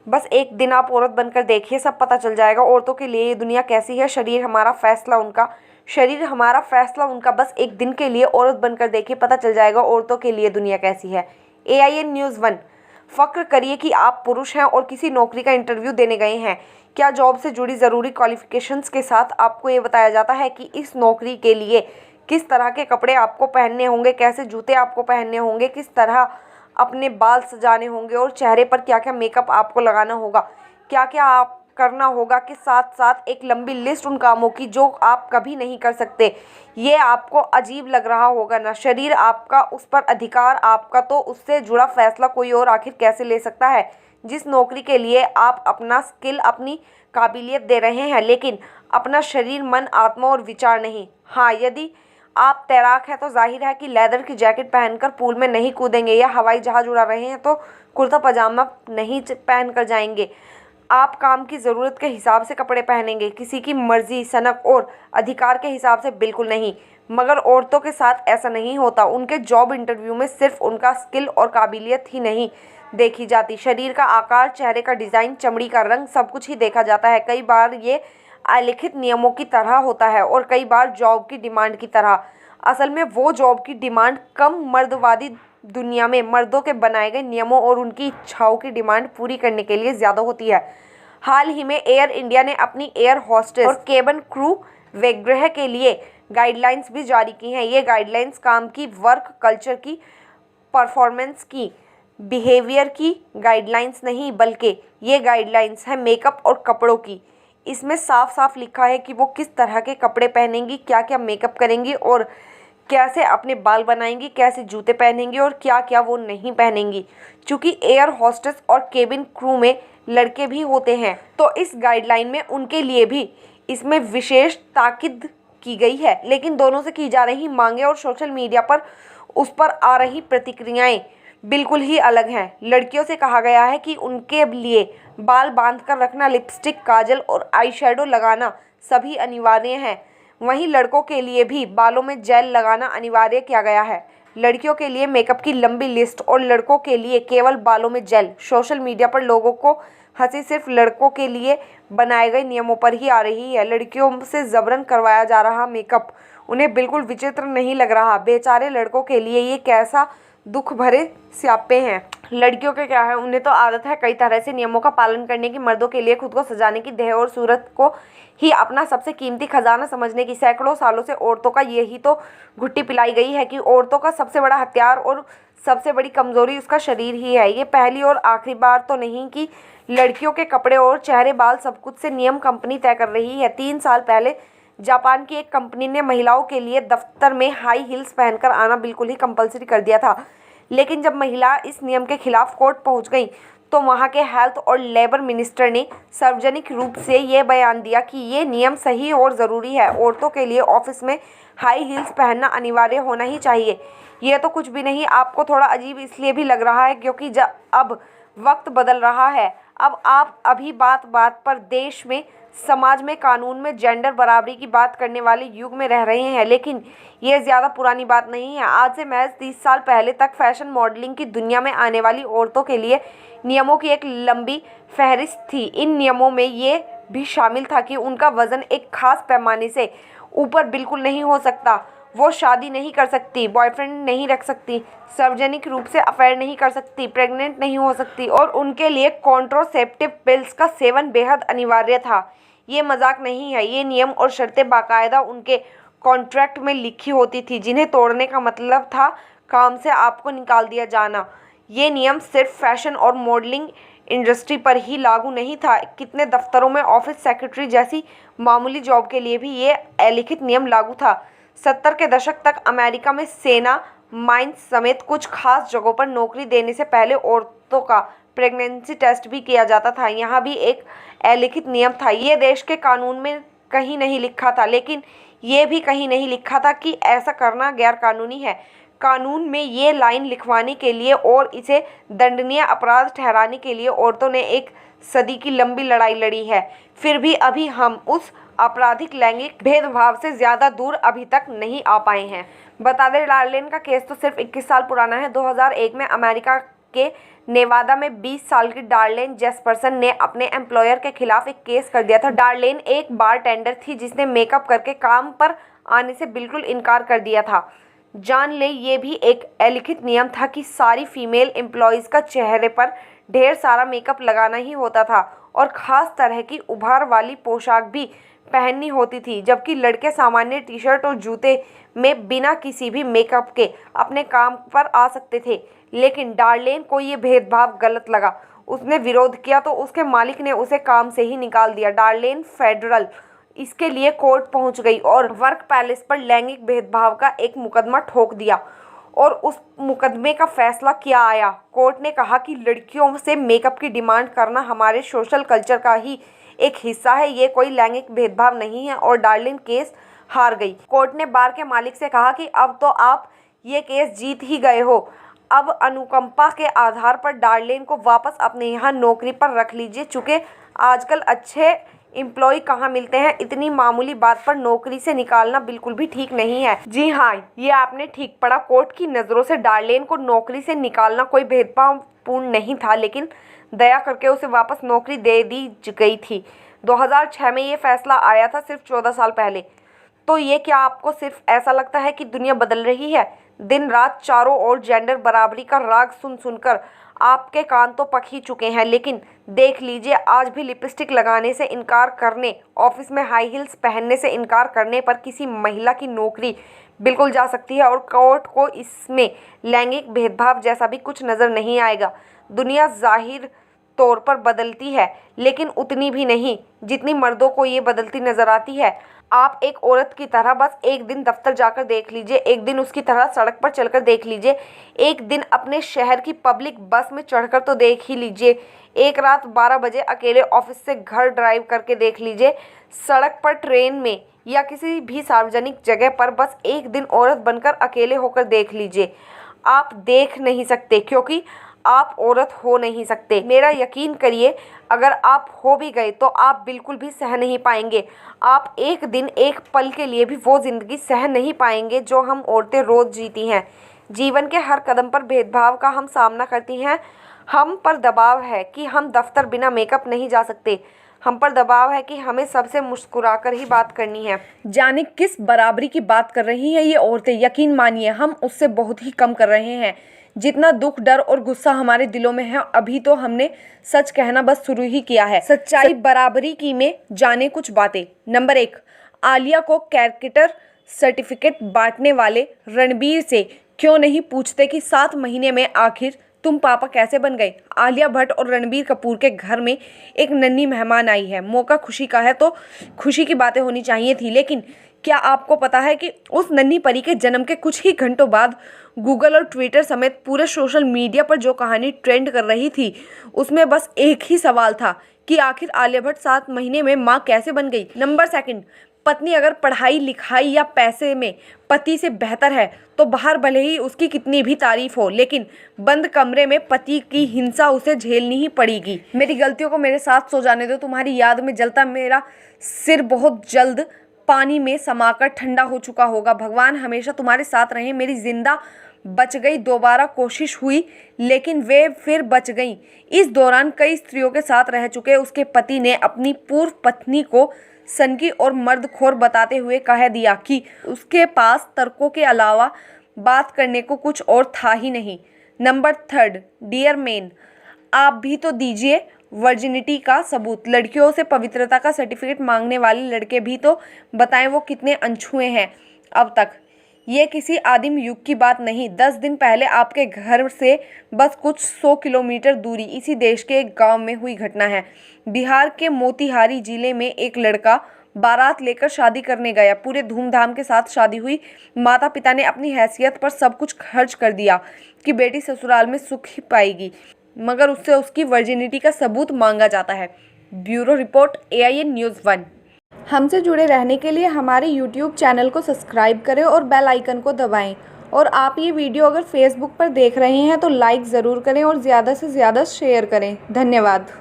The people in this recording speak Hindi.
बस एक दिन आप औरत बनकर देखिए, सब पता चल जाएगा औरतों के लिए ये दुनिया कैसी है। शरीर हमारा फैसला उनका, शरीर हमारा फैसला उनका। बस एक दिन के लिए औरत बनकर देखिए, पता चल जाएगा औरतों के लिए दुनिया कैसी है। AIN news 1। फक्र करिए कि आप पुरुष हैं और किसी नौकरी का इंटरव्यू देने गए हैं। क्या जॉब से जुड़ी ज़रूरी क्वालिफिकेशंस के साथ आपको ये बताया जाता है कि इस नौकरी के लिए किस तरह के कपड़े आपको पहनने होंगे, कैसे जूते आपको पहनने होंगे, किस तरह अपने बाल सजाने होंगे और चेहरे पर क्या क्या मेकअप आपको लगाना होगा, क्या क्या आप करना होगा, के साथ साथ एक लंबी लिस्ट उन कामों की जो आप कभी नहीं कर सकते। ये आपको अजीब लग रहा होगा ना। शरीर आपका, उस पर अधिकार आपका, तो उससे जुड़ा फैसला कोई और आखिर कैसे ले सकता है। जिस नौकरी के लिए आप अपना स्किल, अपनी काबिलियत दे रहे हैं, लेकिन अपना शरीर, मन, आत्मा और विचार नहीं। हाँ, यदि आप तैराक हैं तो जाहिर है कि लेदर की जैकेट पहनकर पूल में नहीं कूदेंगे, या हवाई जहाज उड़ा रहे हैं तो कुर्ता पजामा नहीं पहन कर जाएंगे। आप काम की ज़रूरत के हिसाब से कपड़े पहनेंगे, किसी की मर्जी, सनक और अधिकार के हिसाब से बिल्कुल नहीं। मगर औरतों के साथ ऐसा नहीं होता। उनके जॉब इंटरव्यू में सिर्फ उनका स्किल और काबिलियत ही नहीं देखी जाती, शरीर का आकार, चेहरे का डिज़ाइन, चमड़ी का रंग, सब कुछ ही देखा जाता है। कई बार ये अलिखित नियमों की तरह होता है और कई बार जॉब की डिमांड की तरह। असल में वो जॉब की डिमांड कम मर्दवादी दुनिया में मर्दों के बनाए गए नियमों और उनकी इच्छाओं की डिमांड पूरी करने के लिए ज़्यादा होती है। हाल ही में एयर इंडिया ने अपनी एयर होस्टेस और केबिन क्रू वगैरह के लिए गाइडलाइंस भी जारी की हैं। ये गाइडलाइंस काम की, वर्क कल्चर की, परफॉर्मेंस की, बिहेवियर की गाइडलाइंस नहीं, बल्कि ये गाइडलाइंस है मेकअप और कपड़ों की। इसमें साफ साफ लिखा है कि वो किस तरह के कपड़े पहनेंगी, क्या क्या मेकअप करेंगी और कैसे अपने बाल बनाएंगी, कैसे जूते पहनेंगी और क्या क्या वो नहीं पहनेंगी। चूँकि एयर होस्टेस और केबिन क्रू में लड़के भी होते हैं, तो इस गाइडलाइन में उनके लिए भी इसमें विशेष ताकीद की गई है। लेकिन दोनों से की जा रही मांगें और सोशल मीडिया पर उस पर आ रही प्रतिक्रियाएं बिल्कुल ही अलग हैं। लड़कियों से कहा गया है कि उनके लिए बाल बांध कर रखना, लिपस्टिक, काजल और आई शेडो लगाना सभी अनिवार्य हैं। वहीं लड़कों के लिए भी बालों में जेल लगाना अनिवार्य किया गया है। लड़कियों के लिए मेकअप की लंबी लिस्ट और लड़कों के लिए केवल बालों में जेल। सोशल मीडिया पर लोगों को हंसी सिर्फ लड़कों के लिए बनाए गए नियमों पर ही आ रही है। लड़कियों से जबरन करवाया जा रहा मेकअप उन्हें बिल्कुल विचित्र नहीं लग रहा। बेचारे लड़कों के लिए ये कैसा दुख भरे स्यापे हैं। लड़कियों के क्या है, उन्हें तो आदत है कई तरह से नियमों का पालन करने की। मर्दों के लिए खुद को सजाने की, देह और सूरत को ही अपना सबसे कीमती खजाना समझने की। सैकड़ों सालों से औरतों का यही तो घुट्टी पिलाई गई है कि औरतों का सबसे बड़ा हथियार और सबसे बड़ी कमजोरी उसका शरीर ही है। ये पहली और आखिरी बार तो नहीं कि लड़कियों के कपड़े और चेहरे, बाल, सब कुछ से नियम कंपनी तय कर रही है। 3 साल पहले जापान की एक कंपनी ने महिलाओं के लिए दफ्तर में हाई हील्स पहनकर आना बिल्कुल ही कंपलसरी कर दिया था। लेकिन जब महिला इस नियम के खिलाफ कोर्ट पहुंच गई तो वहां के हेल्थ और लेबर मिनिस्टर ने सार्वजनिक रूप से ये बयान दिया कि ये नियम सही और ज़रूरी है। औरतों के लिए ऑफिस में हाई हील्स पहनना अनिवार्य होना ही चाहिए। ये तो कुछ भी नहीं। आपको थोड़ा अजीब इसलिए भी लग रहा है क्योंकि अब वक्त बदल रहा है। अब आप अभी बात बात पर देश में, समाज में, कानून में जेंडर बराबरी की बात करने वाले युग में रह रहे हैं। लेकिन ये ज़्यादा पुरानी बात नहीं है। आज से महज 30 साल पहले तक फैशन मॉडलिंग की दुनिया में आने वाली औरतों के लिए नियमों की एक लंबी फहरिस्त थी। इन नियमों में ये भी शामिल था कि उनका वज़न एक खास पैमाने से ऊपर बिल्कुल नहीं हो सकता। वो शादी नहीं कर सकती, बॉयफ्रेंड नहीं रख सकती, सार्वजनिक रूप से अफेयर नहीं कर सकती, प्रेग्नेंट नहीं हो सकती और उनके लिए कॉन्ट्रासेप्टिव पिल्स का सेवन बेहद अनिवार्य था। ये मजाक नहीं है। ये नियम और शर्तें बाकायदा उनके कॉन्ट्रैक्ट में लिखी होती थी, जिन्हें तोड़ने का मतलब था काम से आपको निकाल दिया जाना। ये नियम सिर्फ फैशन और मॉडलिंग इंडस्ट्री पर ही लागू नहीं था। कितने दफ्तरों में ऑफिस सेक्रेटरी जैसी मामूली जॉब के लिए भी ये अलिखित नियम लागू था। 70 के दशक तक अमेरिका में सेना, माइंस समेत कुछ खास जगहों पर नौकरी देने से पहले औरतों का प्रेगनेंसी टेस्ट भी किया जाता था। यहाँ भी एक अलिखित नियम था। ये देश के कानून में कहीं नहीं लिखा था, लेकिन ये भी कहीं नहीं लिखा था कि ऐसा करना गैर कानूनी है। कानून में ये लाइन लिखवाने के लिए और इसे दंडनीय अपराध ठहराने के लिए औरतों ने एक सदी की लंबी लड़ाई लड़ी है। फिर भी अभी हम उस आपराधिक लैंगिक भेदभाव से ज़्यादा दूर अभी तक नहीं आ पाए हैं। बता दें, लार्लिन का केस तो सिर्फ 21 साल पुराना है। 2001 में अमेरिका के नेवादा में 20 साल की डार्लेन जेफरसन ने अपने एम्प्लॉयर के खिलाफ एक केस कर दिया था। डार्लेन एक बारटेंडर थी जिसने मेकअप करके काम पर आने से बिल्कुल इनकार कर दिया था। जान ले, ये भी एक अलिखित नियम था कि सारी फीमेल एम्प्लॉयज़ का चेहरे पर ढेर सारा मेकअप लगाना ही होता था और ख़ास तरह की उभार वाली पोशाक भी पहननी होती थी, जबकि लड़के सामान्य टी शर्ट और जूते में बिना किसी भी मेकअप के अपने काम पर आ सकते थे। लेकिन डार्लेन को ये भेदभाव गलत लगा। उसने विरोध किया तो उसके मालिक ने उसे काम से ही निकाल दिया। डार्लेन फेडरल इसके लिए कोर्ट पहुंच गई और वर्क पैलेस पर लैंगिक भेदभाव का एक मुकदमा ठोक दिया। और उस मुकदमे का फैसला क्या आया? कोर्ट ने कहा कि लड़कियों से मेकअप की डिमांड करना हमारे सोशल कल्चर का ही एक हिस्सा है, ये कोई लैंगिक भेदभाव नहीं है और डार्लिन केस हार गई। कोर्ट ने बार के मालिक से कहा कि अब तो आप ये केस जीत ही गए हो, अब अनुकंपा के आधार पर डार्लिन को वापस अपने यहाँ नौकरी पर रख लीजिए। चूँकि आजकल अच्छे एम्प्लॉय कहाँ मिलते हैं, इतनी मामूली बात पर नौकरी से निकालना बिल्कुल भी ठीक नहीं है। जी हाँ, ये आपने ठीक पढ़ा। कोर्ट की नज़रों से डार्लिन को नौकरी से निकालना कोई भेदभावपूर्ण नहीं था, लेकिन दया करके उसे वापस नौकरी दे दी गई थी। 2006 में ये फैसला आया था, सिर्फ 14 साल पहले। तो ये क्या आपको सिर्फ ऐसा लगता है कि दुनिया बदल रही है? दिन रात चारों ओर जेंडर बराबरी का राग सुन सुनकर आपके कान तो पक ही चुके हैं, लेकिन देख लीजिए, आज भी लिपस्टिक लगाने से इनकार करने, ऑफिस में हाई हील्स पहनने से इनकार करने पर किसी महिला की नौकरी बिल्कुल जा सकती है और कोर्ट को इसमें लैंगिक भेदभाव जैसा भी कुछ नज़र नहीं आएगा। दुनिया जाहिर तौर पर बदलती है, लेकिन उतनी भी नहीं जितनी मर्दों को ये बदलती नज़र आती है। आप एक औरत की तरह बस एक दिन दफ्तर जाकर देख लीजिए, एक दिन उसकी तरह सड़क पर चलकर देख लीजिए, एक दिन अपने शहर की पब्लिक बस में चढ़कर तो देख ही लीजिए, एक रात 12 बजे अकेले ऑफिस से घर ड्राइव करके देख लीजिए, सड़क पर, ट्रेन में या किसी भी सार्वजनिक जगह पर बस एक दिन औरत बनकर अकेले होकर देख लीजिए। आप देख नहीं सकते क्योंकि आप औरत हो नहीं सकते। मेरा यकीन करिए, अगर आप हो भी गए तो आप बिल्कुल भी सह नहीं पाएंगे। आप एक दिन, एक पल के लिए भी वो ज़िंदगी सह नहीं पाएंगे जो हम औरतें रोज़ जीती हैं। जीवन के हर कदम पर भेदभाव का हम सामना करती हैं। हम पर दबाव है कि हम दफ्तर बिना मेकअप नहीं जा सकते। हम पर दबाव है कि हमें सबसे मुस्कुराकर ही बात करनी है। जाने किस बराबरी की बात कर रही हैं ये औरतें। यकीन मानिए, हम उससे बहुत ही कम कर रहे हैं। जितना दुख, डर और गुस्सा हमारे दिलों में है, अभी तो हमने सच कहना बस शुरू ही किया है। सच्चाई बराबरी की में जाने कुछ बातें। नंबर 1, आलिया को कैरेक्टर सर्टिफिकेट बांटने वाले रणबीर से क्यों नहीं पूछते कि 7 महीने में आखिर तुम पापा कैसे बन गए। आलिया भट्ट और रणबीर कपूर के घर में एक नन्ही मेहमान आई है। मौका खुशी का है तो खुशी की बातें होनी चाहिए थी, लेकिन क्या आपको पता है कि उस नन्ही परी के जन्म के कुछ ही घंटों बाद गूगल और ट्विटर समेत पूरे सोशल मीडिया पर जो कहानी ट्रेंड कर रही थी, उसमें बस एक ही सवाल था कि आखिर आलिया भट्ट 7 महीने में माँ कैसे बन गई। नंबर 2, पत्नी अगर पढ़ाई लिखाई या पैसे में पति से बेहतर है तो बाहर भले ही उसकी कितनी भी तारीफ हो, लेकिन बंद कमरे में पति की हिंसा उसे झेलनी ही पड़ेगी। मेरी गलतियों को मेरे साथ सो जाने दो, तुम्हारी याद में जलता मेरा सिर बहुत जल्द पानी में समाकर ठंडा हो चुका होगा। भगवान हमेशा तुम्हारे साथ रहे। मेरी जिंदा बच गई, दोबारा कोशिश हुई लेकिन वे फिर बच गईं। इस दौरान कई स्त्रियों के साथ रह चुके उसके पति ने अपनी पूर्व पत्नी को सनकी और मर्दखोर बताते हुए कह दिया कि उसके पास तर्कों के अलावा बात करने को कुछ और था ही नहीं। नंबर 3, डियर मेन, आप भी तो दीजिए वर्जिनिटी का सबूत। लड़कियों से पवित्रता का सर्टिफिकेट मांगने वाले लड़के भी तो बताएं वो कितने अनछुए हैं अब तक। ये किसी आदिम युग की बात नहीं। 10 दिन पहले आपके घर से बस कुछ 100 किलोमीटर दूरी इसी देश के एक गांव में हुई घटना है। बिहार के मोतिहारी जिले में एक लड़का बारात लेकर शादी करने गया। पूरे धूमधाम के साथ शादी हुई। माता पिता ने अपनी हैसियत पर सब कुछ खर्च कर दिया कि बेटी ससुराल में सुख ही पाएगी, मगर उससे उसकी वर्जिनिटी का सबूत मांगा जाता है। Bureau report, AIN news 1। हमसे जुड़े रहने के लिए हमारे YouTube चैनल को सब्सक्राइब करें और बेल आइकन को दबाएं। और आप ये वीडियो अगर फेसबुक पर देख रहे हैं तो लाइक ज़रूर करें और ज़्यादा से ज़्यादा शेयर करें। धन्यवाद।